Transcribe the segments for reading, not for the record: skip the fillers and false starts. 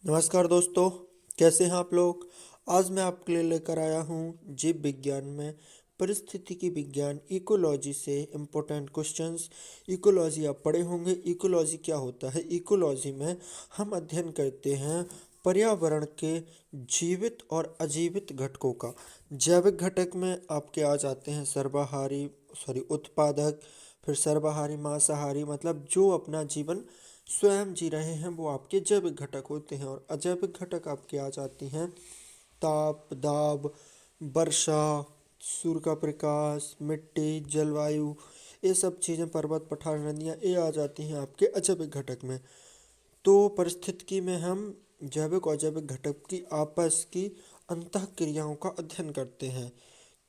नमस्कार दोस्तों, कैसे हैं आप लोग। आज मैं आपके लिए लेकर आया हूँ जीव विज्ञान में परिस्थितिकी विज्ञान इकोलॉजी से इम्पोर्टेंट क्वेश्चंस। इकोलॉजी आप पढ़े होंगे। इकोलॉजी क्या होता है? इकोलॉजी में हम अध्ययन करते हैं पर्यावरण के जीवित और अजीवित घटकों का। जैविक घटक में आपके आ जाते हैं सर्वाहारी उत्पादक, फिर सर्वाहारी मांसाहारी, मतलब जो अपना जीवन स्वयं जी रहे हैं वो आपके जैविक घटक होते हैं। और अजैविक घटक आपके आ जाती हैं ताप, दाब, वर्षा, सूर्य का प्रकाश, मिट्टी, जलवायु, ये सब चीज़ें, पर्वत, पठार, नदियाँ, ये आ जाती हैं आपके अजैविक घटक में। तो परिस्थितिकी में हम जैविक और अजैविक घटक की आपस की अंतःक्रियाओं का अध्ययन करते हैं।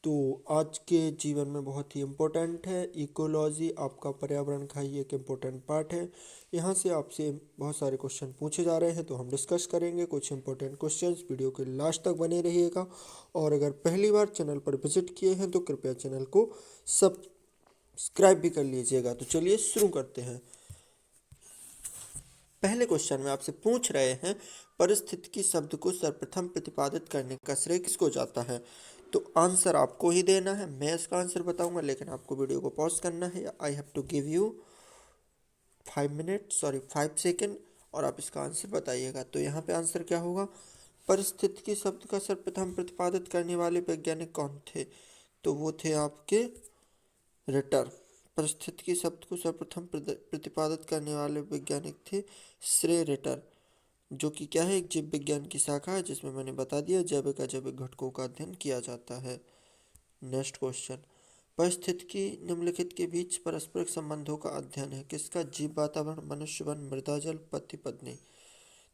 तो आज के जीवन में बहुत ही इम्पोर्टेंट है इकोलॉजी, आपका पर्यावरण का ही एक इम्पोर्टेंट पार्ट है। यहाँ से आपसे बहुत सारे क्वेश्चन पूछे जा रहे हैं, तो हम डिस्कस करेंगे कुछ इम्पोर्टेंट क्वेश्चंस। वीडियो के लास्ट तक बने रहिएगा। और अगर पहली बार चैनल पर विजिट किए हैं तो कृपया चैनल को सब्सक्राइब भी कर लीजिएगा। तो चलिए शुरू करते हैं। पहले क्वेश्चन में आपसे पूछ रहे हैं परिस्थितिकी शब्द को सर्वप्रथम प्रतिपादित करने का श्रेय किसको जाता है। तो आंसर आपको ही देना है। मैं इसका आंसर बताऊंगा, लेकिन आपको वीडियो को पॉज करना है। I have to give you 5 second और आप इसका आंसर बताइएगा। तो यहाँ पे आंसर क्या होगा? परिस्थितिकी शब्द का सर्वप्रथम प्रतिपादित करने वाले वैज्ञानिक कौन थे? तो वो थे आपके रिटर। परिस्थितिकी शब्द को सर्वप्रथम प्रतिपादित करने वाले वैज्ञानिक थे श्रे रिटर, जो कि क्या है, एक जीव विज्ञान की शाखा है जिसमें मैंने बता दिया जैविक अजैविक घटकों का अध्ययन किया जाता है। Next question. परिस्थितिकी निम्नलिखित के बीच परस्परिक संबंधों का अध्ययन है किसका? जीव, वातावरण, मनुष्य, वन, मृदा, जल, पति, पत्नी।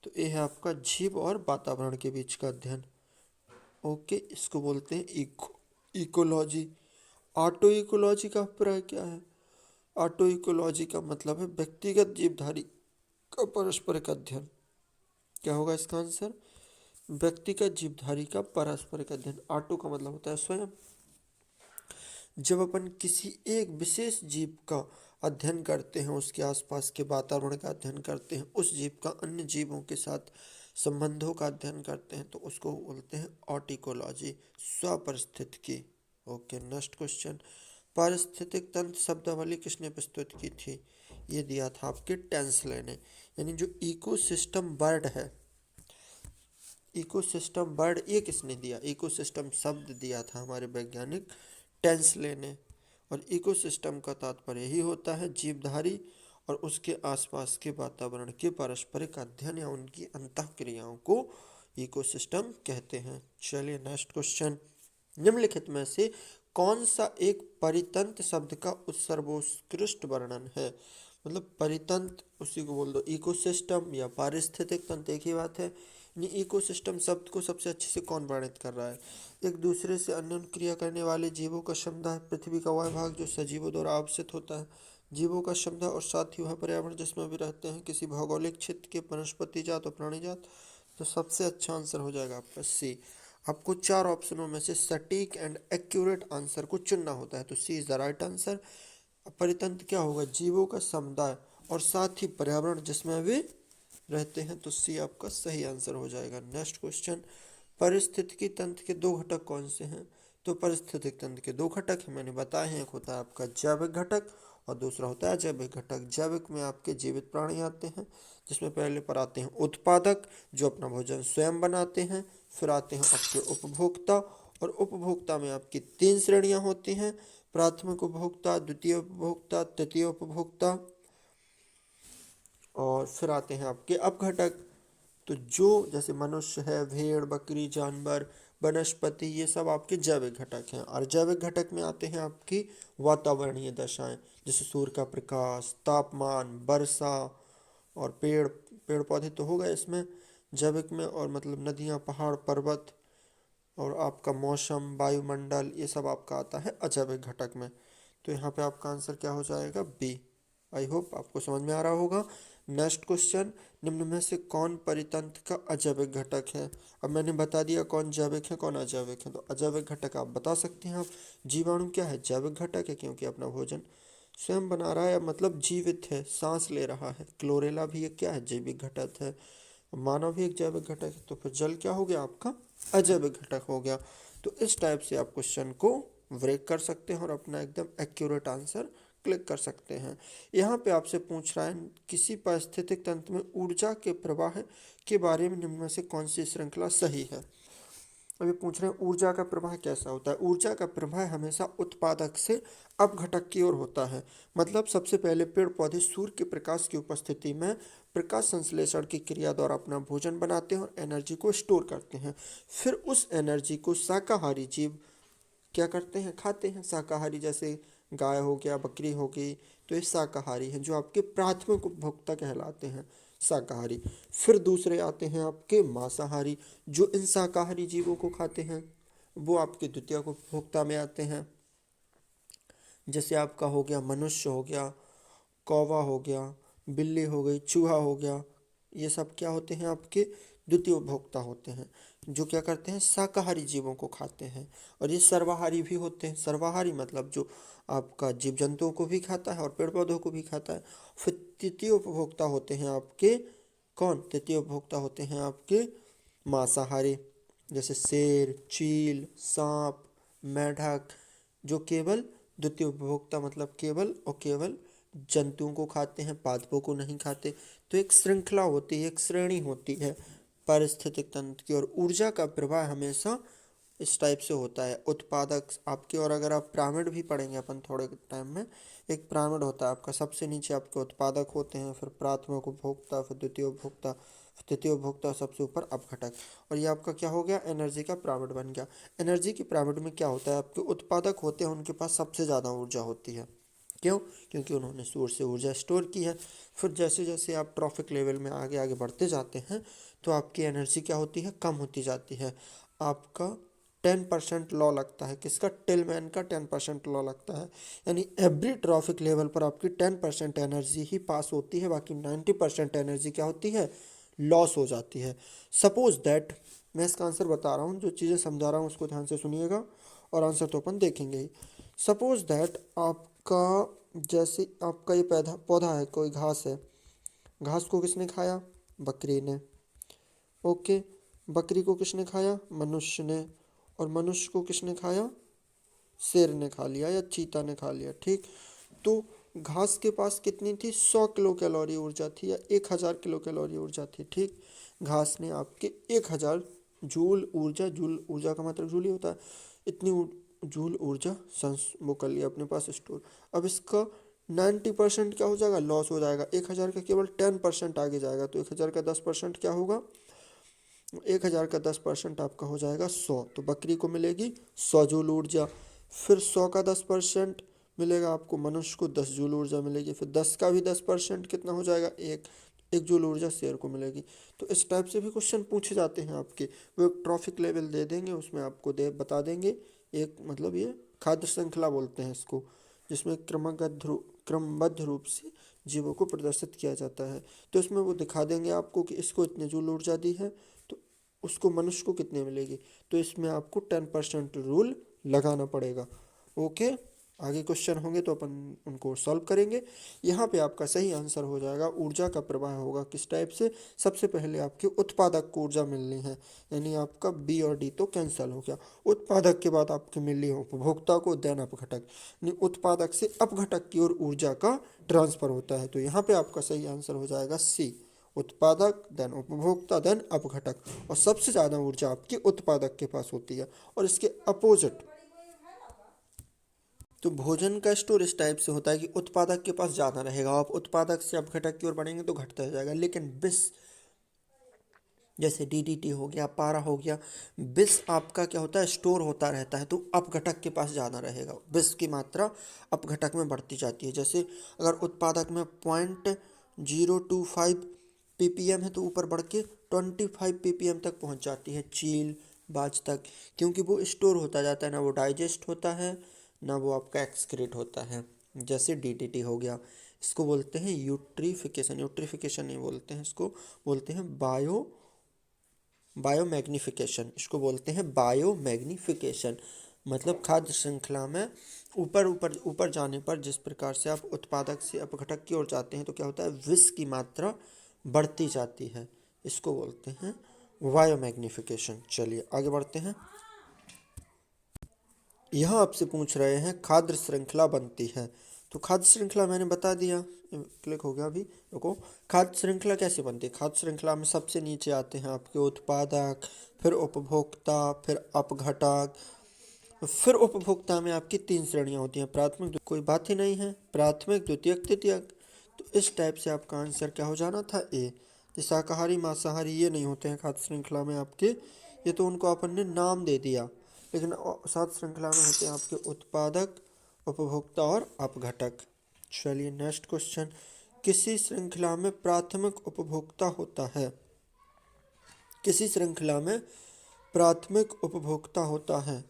तो ये है आपका जीव और वातावरण के बीच का अध्ययन। ओके, इसको बोलते हैं इकोलॉजी। ऑटो इकोलॉजी का अभिप्राय क्या है? ऑटो इकोलॉजी का मतलब है व्यक्तिगत जीवधारी का परस्परिक अध्ययन। क्या होगा इसका आंसर? व्यक्तिगत जीवधारी का पारस्परिक अध्ययन। ऑटो का मतलब होता है स्वयं। जब अपन किसी एक विशेष जीव का अध्ययन करते हैं, उसके आसपास के वातावरण का अध्ययन करते हैं, उस जीव का अन्य जीवों के साथ संबंधों का अध्ययन करते हैं, तो उसको बोलते हैं ऑटिकोलॉजी, स्वपरिस्थितिकी। Okay, next question. पारिस्थितिक तंत्र शब्दावली किसने प्रस्तुत की थी? ये दिया था आपके टेंसले ने। यानी जो इकोसिस्टम वर्ड है, इकोसिस्टम वर्ड ये किसने दिया? इकोसिस्टम शब्द दिया था हमारे वैज्ञानिक टेंसले ने। और इकोसिस्टम का तात्पर्य ही होता है जीवधारी और उसके आसपास के वातावरण के पारस्परिक अध्ययन या उनकी अंतःक्रियाओं को इकोसिस्टम कहते हैं। चलिए नेक्स्ट क्वेश्चन। निम्नलिखित में से कौन सा एक परितंत्र शब्द का सर्वोत्कृष्ट वर्णन है? मतलब परितंत्र, उसी को बोल दो इकोसिस्टम या पारिस्थितिक तंत्र, एक ही बात है। ये इकोसिस्टम शब्द को सबसे अच्छे से कौन वर्णित कर रहा है? एक दूसरे से अन्योन्य क्रिया करने वाले जीवों का समुदाय, पृथ्वी का वह भाग जो सजीवों द्वारा आवश्यक होता है, जीवों का समुदाय, और साथ ही वह पर्यावरण जिसमें भी रहते हैं, किसी भौगोलिक क्षेत्र के वनस्पति जात और प्राणी जात। तो सबसे अच्छा आंसर हो जाएगा आपका सी। आपको 4 ऑप्शनों में से सटीक एंड एक्यूरेट आंसर को चुनना होता है, तो सी इज द राइट आंसर। परितंत्र क्या होगा? जीवों का समुदाय और साथ ही पर्यावरण जिसमें वे रहते हैं, तो सी आपका सही आंसर हो जाएगा। Next question. परिस्थितिकी तंत्र के 2 घटक कौन से हैं? तो परिस्थितिक तंत्र के 2 घटक हैं, मैंने बताए हैं। एक होता है आपका जैविक घटक और दूसरा होता है अजैविक घटक। जैविक में आपके जीवित प्राणी आते हैं, जिसमें पहले पर आते हैं उत्पादक जो अपना भोजन स्वयं बनाते हैं, फिर आते हैं आपके उपभोक्ता, और उपभोक्ता में आपकी 3 श्रेणियां होती हैं: प्राथमिक उपभोक्ता, द्वितीय उपभोक्ता, तृतीय उपभोक्ता, और फिर आते हैं आपके अपघटक। तो जो जैसे मनुष्य है, भेड़, बकरी, जानवर, वनस्पति, ये सब आपके जैविक घटक हैं। और जैविक घटक में आते हैं आपकी वातावरणीय दशाएं, जैसे सूर्य का प्रकाश, तापमान, वर्षा, और पेड़ पेड़ पौधे तो हो गए इसमें जैविक में, और मतलब नदियाँ, पहाड़, पर्वत, और आपका मौसम, वायुमंडल, ये सब आपका आता है अजैविक घटक में। तो यहाँ पे आपका आंसर क्या हो जाएगा? बी। आई होप आपको समझ में आ रहा होगा। Next question. निम्न में से कौन परितंत्र का अजैविक घटक है? अब मैंने बता दिया कौन जैविक है कौन अजैविक है, तो अजैविक घटक आप बता सकते हैं। आप जीवाणु क्या है? जैविक घटक है, क्योंकि अपना भोजन स्वयं बना रहा है, मतलब जीवित है, सांस ले रहा है। क्लोरेला भी एक क्या है? जैविक घटक है। मानव ही एक जैविक घटक है, तो फिर जल क्या हो गया आपका, अजैविक घटक हो गया। तो इस टाइप से आप क्वेश्चन को ब्रेक कर सकते हैं और अपना एकदम एक्यूरेट आंसर क्लिक कर सकते हैं। यहाँ पे आपसे पूछ रहा है किसी पारिस्थितिक तंत्र में ऊर्जा के प्रवाह के बारे में निम्न में से कौन सी श्रृंखला सही है। अभी पूछ रहे हैं ऊर्जा का प्रवाह कैसा होता है। ऊर्जा का प्रवाह हमेशा उत्पादक से अपघटक की ओर होता है। मतलब सबसे पहले पेड़ पौधे सूर्य के प्रकाश की उपस्थिति में प्रकाश संश्लेषण की क्रिया द्वारा अपना भोजन बनाते हैं और एनर्जी को स्टोर करते हैं। फिर उस एनर्जी को शाकाहारी जीव क्या करते हैं, खाते हैं। शाकाहारी जैसे गाय हो गया, बकरी हो गई, तो ये शाकाहारी हैं जो आपके प्राथमिक उपभोक्ता कहलाते हैं, शाकाहारी। फिर दूसरे आते हैं आपके मांसाहारी, जो इन शाकाहारी जीवों को खाते हैं, वो आपके द्वितीयक उपभोक्ता में आते हैं। जैसे आपका हो गया मनुष्य हो गया, कौवा हो गया, बिल्ली हो गई, चूहा हो गया, ये सब क्या होते हैं आपके द्वितीय उपभोक्ता होते हैं, जो क्या करते हैं, शाकाहारी जीवों को खाते हैं। और ये सर्वाहारी भी होते हैं। सर्वाहारी मतलब जो आपका जीव जंतुओं को भी खाता है और पेड़ पौधों को भी खाता है। फिर तृतीय उपभोक्ता होते हैं आपके कौन, तृतीय उपभोक्ता होते हैं आपके मांसाहारी, जैसे शेर, चील, सांप, मेंढक, जो केवल द्वितीय उपभोक्ता मतलब केवल और केवल जंतुओं को खाते हैं, पादपों को नहीं खाते। तो एक श्रृंखला होती है, एक श्रेणी होती है पारिस्थितिक तंत्र की। और ऊर्जा का प्रवाह हमेशा इस टाइप से होता है, उत्पादक आपके। और अगर आप पिरामिड भी पढ़ेंगे अपन थोड़े टाइम में, एक पिरामिड होता है आपका, सबसे नीचे आपके उत्पादक होते हैं, फिर प्राथमिक उपभोक्ता, फिर द्वितीय उपभोक्ता, तृतीय उपभोक्ता, सबसे ऊपर अपघटक। और ये आपका क्या हो गया, एनर्जी का पिरामिड बन गया। एनर्जी की पिरामिड में क्या होता है, आपके उत्पादक होते हैं उनके पास सबसे ज़्यादा ऊर्जा होती है। क्यों, क्योंकि उन्होंने सूर्य से ऊर्जा स्टोर की है। फिर जैसे जैसे आप ट्रॉफिक लेवल में आगे आगे बढ़ते जाते हैं, तो आपकी एनर्जी क्या होती है, कम होती जाती है। आपका 10% लॉ लगता है, किसका, टिलमैन का 10% लॉ लगता है। यानी एवरी ट्रॉफिक लेवल पर आपकी 10% एनर्जी ही पास होती है, बाकी 90% एनर्जी क्या होती है, लॉस हो जाती है। सपोज दैट, मैं इसका आंसर बता रहा हूँ, जो चीज़ें समझा रहा हूँ उसको ध्यान से सुनिएगा, और आंसर तो अपन देखेंगे ही। सपोज दैट आपका, जैसे आपका ये पौधा पौधा है, कोई घास है, घास को किसने खाया, बकरी ने। ओके, बकरी को किसने खाया, मनुष्य ने। और मनुष्य को किसने खाया, शेर ने खा लिया या चीता ने खा लिया। ठीक, तो घास के पास कितनी थी, 100 किलो कैलोरी ऊर्जा थी या 1000 किलो कैलोरी ऊर्जा थी। ठीक, घास ने आपके 1000 जूल ऊर्जा का मतलब जूल ही होता है, इतनी जूल ऊर्जा वो कर लिया अपने पास स्टोर। अब इसका 90% क्या हो जाएगा, लॉस हो जाएगा। 1000 का केवल 10% आगे जाएगा, तो 1000 का 10% क्या होगा, 1000 का 10% आपका हो जाएगा 100, तो बकरी को मिलेगी 100 जूल ऊर्जा। फिर 100 का 10% मिलेगा आपको, मनुष्य को 10 जूल ऊर्जा मिलेगी। फिर 10 का भी 10% कितना हो जाएगा, एक जूल ऊर्जा शेर को मिलेगी। तो इस टाइप से भी क्वेश्चन पूछे जाते हैं आपके। वो एक ट्रॉफिक लेवल दे देंगे, उसमें आपको दे बता देंगे, एक मतलब ये खाद्य श्रृंखला बोलते हैं इसको, जिसमें क्रमबद्ध रूप से जीवों को प्रदर्शित किया जाता है। तो इसमें वो दिखा देंगे आपको कि इसको इतने जूल ऊर्जा दी है, तो उसको मनुष्य को कितने मिलेगी। तो इसमें आपको 10% रूल लगाना पड़ेगा। ओके, आगे क्वेश्चन होंगे तो अपन उनको सॉल्व करेंगे। यहाँ पे आपका सही आंसर हो जाएगा, ऊर्जा का प्रवाह होगा किस टाइप से। सबसे पहले आपके उत्पादक को ऊर्जा मिलनी है, यानी आपका बी और डी तो कैंसिल हो गया। उत्पादक के बाद आपके मिलनी है उपभोक्ता को, देन अपघटक, यानी उत्पादक से अपघटक की ओर ऊर्जा का ट्रांसफर होता है। तो यहाँ पे आपका सही आंसर हो जाएगा सी, उत्पादक देन उपभोक्ता देन अपघटक। और सबसे ज़्यादा ऊर्जा आपकी उत्पादक के पास होती है। और इसके अपोजिट, तो भोजन का स्टोर इस टाइप से होता है कि उत्पादक के पास ज़्यादा रहेगा। आप उत्पादक से अपघटक की ओर बढ़ेंगे तो घटता जाएगा। लेकिन विष, जैसे डीडीटी हो गया, पारा हो गया, विष आपका क्या होता है, स्टोर होता रहता है, तो अपघटक के पास ज़्यादा रहेगा। विष की मात्रा अपघटक में बढ़ती जाती है। जैसे अगर उत्पादक में 0.025 ppm है, तो ऊपर बढ़ के 25 ppm तक पहुंच जाती है, चील बाज तक, क्योंकि वो स्टोर होता जाता है, ना वो डाइजेस्ट होता है, ना वो आपका एक्सक्रीट होता है। जैसे डीडीटी हो गया, इसको बोलते हैं यूट्रीफिकेशन, यूट्रीफिकेशन नहीं बोलते हैं इसको, बोलते हैं बायोमैग्निफिकेशन, इसको बोलते हैं बायोमैग्निफिकेशन। मतलब खाद्य श्रृंखला में ऊपर ऊपर ऊपर जाने पर जिस प्रकार से आप उत्पादक से अपघटक की ओर जाते हैं, तो क्या होता है, विष की मात्रा बढ़ती जाती है। इसको बोलते हैं बायोमैग्निफिकेशन। चलिए आगे बढ़ते हैं। यहाँ आपसे पूछ रहे हैं खाद्य श्रृंखला बनती है, तो खाद्य श्रृंखला मैंने बता दिया, क्लिक हो गया अभी, रुको। खाद्य श्रृंखला कैसे बनती है? खाद्य श्रृंखला में सबसे नीचे आते हैं आपके उत्पादक, फिर उपभोक्ता, फिर अपघटक, फिर उपभोक्ता में आपकी 3 श्रेणियाँ होती हैं, प्राथमिक, कोई बात ही नहीं है, प्राथमिक, द्वितीयक, तृतीयक। तो इस टाइप से आपका आंसर क्या हो जाना था? ए। तो शाकाहारी मांसाहारी ये नहीं होते हैं खाद्य श्रृंखला में आपके, ये तो उनको अपन ने नाम दे दिया, लेकिन खाद्य श्रृंखला में होते हैं आपके उत्पादक, उपभोक्ता और अपघटक। चलिए नेक्स्ट क्वेश्चन। किसी श्रृंखला में प्राथमिक उपभोक्ता होता है, किसी श्रृंखला में प्राथमिक उपभोक्ता होता है,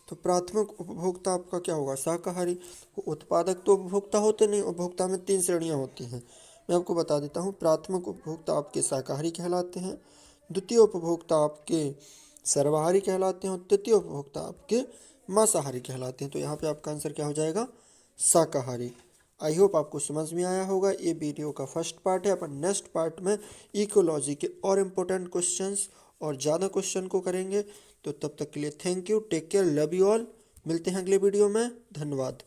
तो प्राथमिक उपभोक्ता आपका क्या होगा? शाकाहारी। उत्पादक तो उपभोक्ता होते नहीं, उपभोक्ता में 3 श्रेणियां होती हैं, मैं आपको बता देता हूँ। प्राथमिक उपभोक्ता आपके शाकाहारी कहलाते हैं, द्वितीय उपभोक्ता आपके सर्वाहारी कहलाते हैं, और तृतीय उपभोक्ता आपके मांसाहारी कहलाते हैं। तो यहाँ पे आपका आंसर क्या हो जाएगा? शाकाहारी। आई होप आपको समझ में आया होगा। ये वीडियो का फर्स्ट पार्ट है, अपन नेक्स्ट पार्ट में इकोलॉजी के और इम्पोर्टेंट क्वेश्चंस और ज़्यादा क्वेश्चन को करेंगे। तो तब तक के लिए thank you, take care, love you all. मिलते हैं अगले वीडियो में, धन्यवाद।